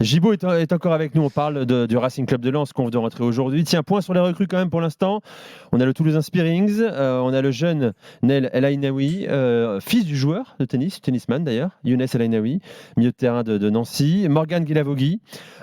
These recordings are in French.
Gibaud est encore avec nous. On parle du Racing Club de Lens qu'on vient de rentrer aujourd'hui. Tiens, point sur les recrues quand même pour l'instant. On a le Toulousain Spearings, on a le jeune Nel El Ainaoui, fils du joueur de tennisman d'ailleurs, Younes El Ainaoui, milieu de terrain de Nancy. Morgan Guilavogui,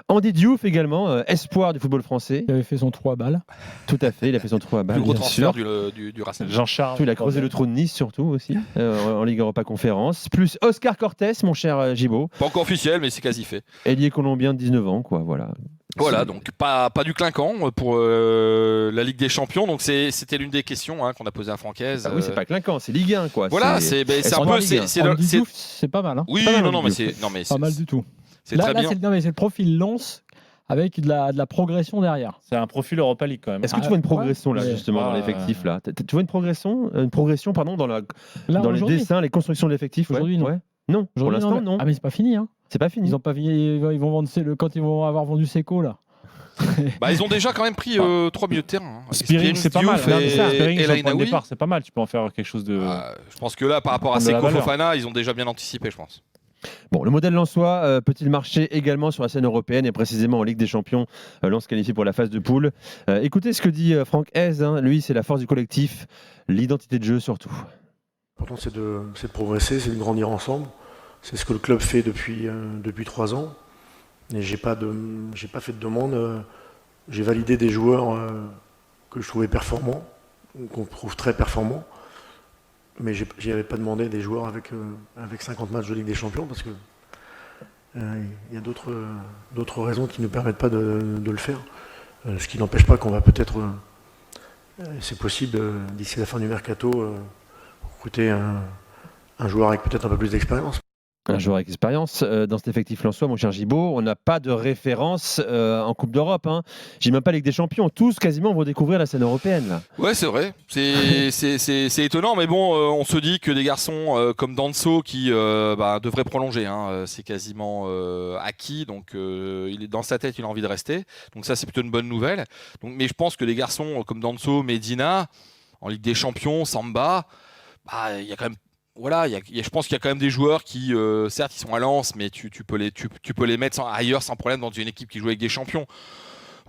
Andy Diouf également, espoir du football français. Il avait fait son trou à balles. Tout à fait, il a fait son trou à balles. Plus gros bien transfert sûr. du Racing. Jean-Charles. Il a creusé le trou de Nice surtout aussi, en Ligue Europa Conférence. Plus Oscar Cortés, mon cher Gibaud. Pas encore officiel, mais c'est quasi fait. Ailier colombien de 19 ans, quoi, voilà. Voilà, donc pas du clinquant pour la Ligue des Champions. Donc c'était l'une des questions qu'on a posées à Francaise. Ah oui, c'est pas clinquant, c'est Ligue 1, quoi. Voilà, c'est un peu. C'est pas mal. Hein. Oui, pas mal, non, mais pas mal du tout. C'est très bien. C'est le profil Lens avec de la progression derrière. C'est un profil Europa League quand même. Est-ce que tu vois une progression là, justement, dans l'effectif là? Tu vois une progression, pardon, dans les dessins, les constructions de l'effectif? Aujourd'hui, non. Ouais. Non, pour l'instant, non. Ah, mais c'est pas fini. Hein. C'est pas fini. Ils vont vendre quand ils vont avoir vendu Seco là. Ils ont déjà quand même pris 3 milieux de terrain. Spearings, c'est pas mal. Spearings, départ, c'est pas mal. Tu peux en faire quelque chose de. Je pense que là, par rapport à Seco Fofana, ils ont déjà bien anticipé, je pense. Bon, le modèle lensois peut-il marcher également sur la scène européenne et précisément en Ligue des Champions, Lens qualifié pour la phase de poule. Écoutez ce que dit Franck Hez, lui c'est la force du collectif, l'identité de jeu surtout. L'important c'est de progresser, c'est de grandir ensemble. C'est ce que le club fait depuis 3 ans. Et j'ai pas fait de demande. J'ai validé des joueurs que je trouvais performants, qu'on trouve très performants. Mais je n'avais pas demandé des joueurs avec 50 matchs de Ligue des Champions parce que y a d'autres raisons qui ne nous permettent pas de le faire. Ce qui n'empêche pas qu'on va peut-être, c'est possible, d'ici la fin du mercato, recruter un joueur avec peut-être un peu plus d'expérience. Un joueur avec expérience dans cet effectif lensois, mon cher Gibaud. On n'a pas de référence en Coupe d'Europe. J'ai même pas Ligue des Champions. Tous quasiment vont découvrir la scène européenne. Là. Ouais, c'est vrai. C'est étonnant, mais bon, on se dit que des garçons comme Danso qui devraient prolonger. C'est quasiment acquis. Donc, dans sa tête, il a envie de rester. Donc ça, c'est plutôt une bonne nouvelle. Donc, mais je pense que des garçons comme Danso, Medina, en Ligue des Champions, Samba, il y a quand même. Voilà, je pense qu'il y a quand même des joueurs qui, certes, ils sont à Lens, mais tu peux les mettre ailleurs sans problème dans une équipe qui joue avec des champions.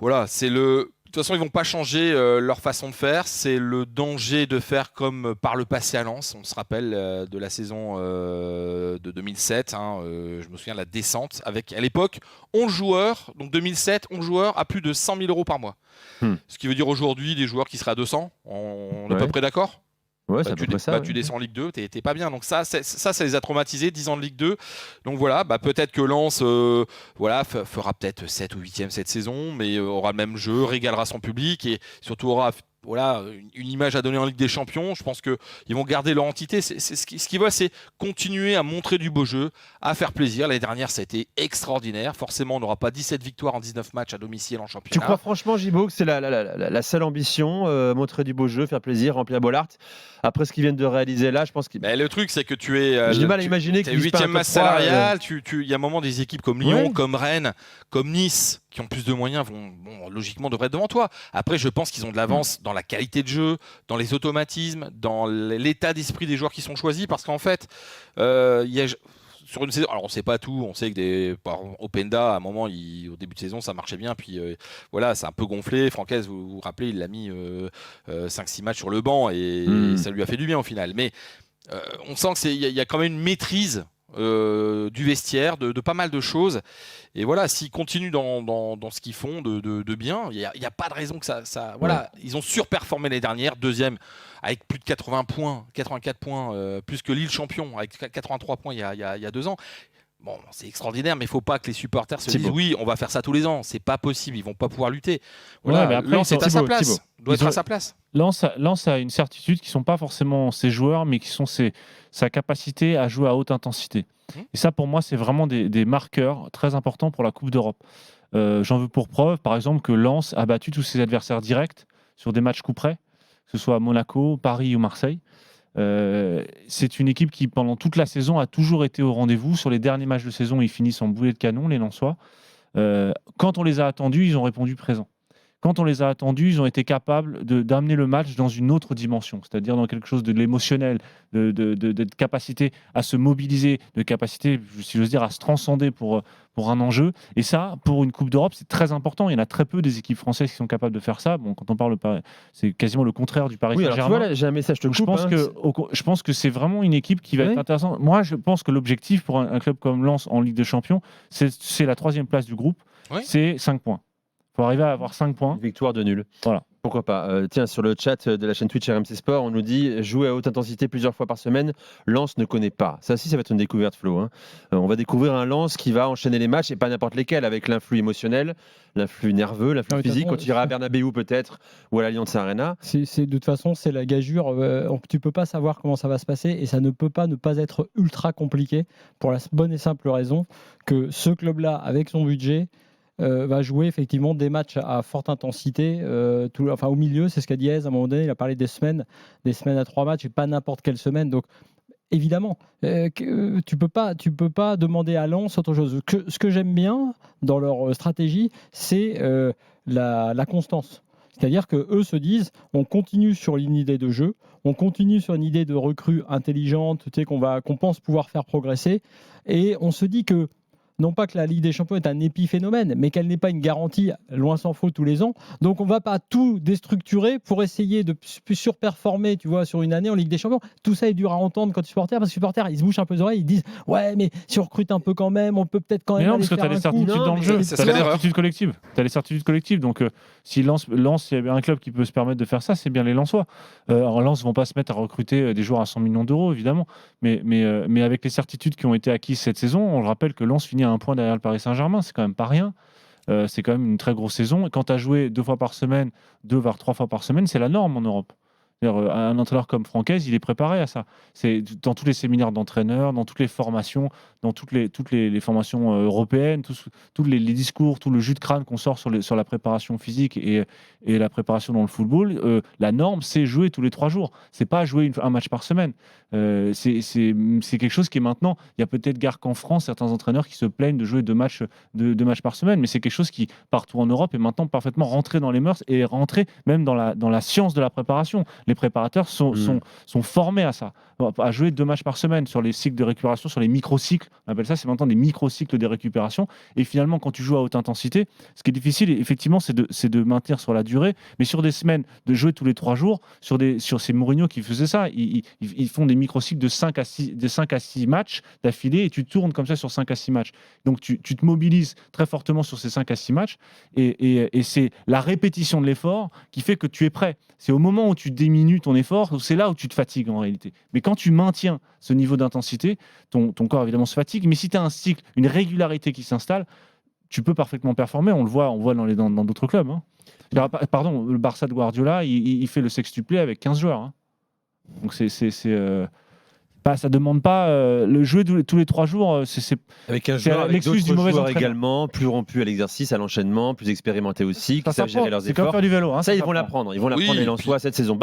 Voilà, de toute façon, ils vont pas changer leur façon de faire. C'est le danger de faire comme par le passé à Lens. On se rappelle de la saison de 2007. Je me souviens de la descente avec, à l'époque, 11 joueurs. Donc 2007, 11 joueurs à plus de 100 000 euros par mois. Ce qui veut dire aujourd'hui des joueurs qui seraient à 200. On est à peu près d'accord ? Ouais, ça, tu descends en Ligue 2, t'es pas bien. Donc ça les a traumatisés, 10 ans de Ligue 2. Donc voilà, peut-être que Lens fera peut-être 7 ou 8e cette saison, mais aura le même jeu, régalera son public et surtout aura une image à donner en Ligue des Champions. Je pense qu'ils vont garder leur entité. Ce qu'ils veulent, c'est continuer à montrer du beau jeu, à faire plaisir. L'année dernière, ça a été extraordinaire. Forcément, on n'aura pas 17 victoires en 19 matchs à domicile en championnat. Tu crois franchement, Gibaud, que c'est la seule ambition, montrer du beau jeu, faire plaisir, remplir Bollard? Après ce qu'ils viennent de réaliser là, je pense qu'il... le truc, c'est que tu es... J'ai du mal à imaginer que tu 8e masse salariale. Il y a un moment, des équipes comme Lyon, comme Rennes, comme Nice, qui ont plus de moyens, logiquement devraient être devant toi. Après, je pense qu'ils ont de l'avance dans la qualité de jeu, dans les automatismes, dans l'état d'esprit des joueurs qui sont choisis, parce qu'en fait, sur une saison, alors on ne sait pas tout, on sait que Openda, à un moment, au début de saison, ça marchait bien, puis c'est un peu gonflé. Francaise, vous vous rappelez, il l'a mis 5-6 matchs sur le banc et ça lui a fait du bien au final. Mais on sent qu'il y a quand même une maîtrise du vestiaire, de pas mal de choses. Et voilà, s'ils continuent dans ce qu'ils font de bien, il n'y a pas de raison que ça voilà, ils ont surperformé l'année dernière, deuxième avec plus de 80 points, 84 points, plus que Lille champion, avec 83 points il y a 2 ans. Bon, c'est extraordinaire, mais il ne faut pas que les supporters se disent oui, on va faire ça tous les ans. C'est pas possible, ils ne vont pas pouvoir lutter. Voilà, mais après, Lens est à sa place. Doit être à sa place. Lens a une certitude qui ne sont pas forcément ses joueurs, mais qui sont sa capacité à jouer à haute intensité. Et ça, pour moi, c'est vraiment des marqueurs très importants pour la Coupe d'Europe. J'en veux pour preuve, par exemple, que Lens a battu tous ses adversaires directs sur des matchs coup près, que ce soit à Monaco, Paris ou Marseille. C'est une équipe qui, pendant toute la saison, a toujours été au rendez-vous. Sur les derniers matchs de saison, ils finissent en boulet de canon, les Lensois. Quand on les a attendus, ils ont répondu présent. quand on les a attendus, ils ont été capables d'amener le match dans une autre dimension, c'est-à-dire dans quelque chose de l'émotionnel, de capacité à se mobiliser, de capacité, si j'ose dire, à se transcender pour un enjeu. Et ça, pour une Coupe d'Europe, c'est très important. Il y en a très peu des équipes françaises qui sont capables de faire ça. Bon, quand on parle de Paris, c'est quasiment le contraire du Paris Oui, alors tu Saint-Germain. vois, là, j'ai un message, je te Donc, coupe. je pense que c'est vraiment une équipe qui va être intéressante. Moi, je pense que l'objectif pour un club comme Lens en Ligue des Champions, c'est la 3e place du groupe. Oui. C'est 5 points. Il faut arriver à avoir 5 points. Une victoire de nul. Voilà. Pourquoi pas. Tiens, sur le chat de la chaîne Twitch RMC Sport, on nous dit jouer à haute intensité plusieurs fois par semaine, Lens ne connaît pas. Ça aussi, ça va être une découverte, Flo. Hein. On va découvrir un Lens qui va enchaîner les matchs, et pas n'importe lesquels, avec l'influx émotionnel, l'influx nerveux, l'influx physique, quand il ira à Bernabéu peut-être, ou à l'Allianz Arena. De toute façon, c'est la gageure. Tu peux pas savoir comment ça va se passer, et ça ne peut pas ne pas être ultra compliqué, pour la bonne et simple raison que ce club-là, avec son budget, va jouer effectivement des matchs à forte intensité, au milieu, c'est ce qu'a dit Ez à un moment donné, il a parlé des semaines à 3 matchs et pas n'importe quelle semaine. Donc évidemment, tu peux pas demander à Lens autre chose. Ce que j'aime bien dans leur stratégie, c'est la constance. C'est-à-dire qu'eux se disent, on continue sur une idée de jeu, on continue sur une idée de recrue intelligente, qu'on pense pouvoir faire progresser, et on se dit que non pas que la Ligue des Champions est un épiphénomène, mais qu'elle n'est pas une garantie, loin s'en faut, tous les ans. Donc on ne va pas tout déstructurer pour essayer de surperformer, tu vois, sur une année en Ligue des Champions. Tout ça est dur à entendre quand tu es supporter, parce que les supporters, ils se bouchent un peu les oreilles, ils disent « Ouais, mais si on recrute un peu quand même, on peut peut-être quand même aller faire un coup. » Mais non, parce que tu as les certitudes dans le jeu. ça Tu as serait les l'erreur. certitudes collectives. Tu as les certitudes collectives. Donc si Lens, il y avait un club qui peut se permettre de faire ça, c'est bien les Lensois. Alors Lens ne vont pas se mettre à recruter des joueurs à 100 millions d'euros, évidemment. Mais avec les certitudes qui ont été acquises cette saison, on le rappelle que Lens finit à 1 point derrière le Paris Saint-Germain, c'est quand même pas rien. C'est quand même une très grosse saison. Et quand tu as joué 2 fois par semaine, 2 voire 3 fois par semaine, c'est la norme en Europe. Un entraîneur comme Francaise, il est préparé à ça. C'est dans tous les séminaires d'entraîneurs, dans toutes les formations, dans toutes les formations européennes, tous les discours, tout le jus de crâne qu'on sort sur la préparation physique et la préparation dans le football. La norme, c'est jouer tous les 3 jours. C'est pas jouer un match par semaine. C'est quelque chose qui est maintenant. Il y a peut-être gare qu'en France, certains entraîneurs qui se plaignent de jouer 2 matchs par semaine, mais c'est quelque chose qui, partout en Europe, est maintenant parfaitement rentré dans les mœurs et rentré même dans la science de la préparation. Les préparateurs sont formés à ça, à jouer 2 matchs par semaine sur les cycles de récupération, sur les microcycles. On appelle ça, c'est maintenant des microcycles de récupération. Et finalement, quand tu joues à haute intensité, ce qui est difficile, effectivement, c'est de maintenir sur la durée, mais sur des semaines, de jouer tous les 3 jours, sur ces Mourinho qui faisaient ça, ils font des microcycles de 5 à 6 matchs d'affilée, et tu tournes comme ça sur 5 à 6 matchs. Donc tu te mobilises très fortement sur ces 5 à 6 matchs, et c'est la répétition de l'effort qui fait que tu es prêt. C'est au moment où tu diminues ton effort, c'est là où tu te fatigues en réalité. Mais quand tu maintiens ce niveau d'intensité, ton corps évidemment se fatigue, mais si tu as un cycle, une régularité qui s'installe, tu peux parfaitement performer. On le voit dans d'autres clubs. Hein. Pardon, le Barça de Guardiola, il fait le sextuplé avec 15 joueurs. Hein. Donc ça demande pas le jeu tous les 3 jours. Avec un joueur, avec l'excuse du d'autres mauvais joueurs entraîneur. également, plus rompus à l'exercice, à l'enchaînement, plus expérimentés aussi, qui savent gérer leurs C'est comme efforts. faire du vélo. Hein, Ça, ils vont s'apprend. l'apprendre. Ils vont l'apprendre Oui, les Lensois cette saison.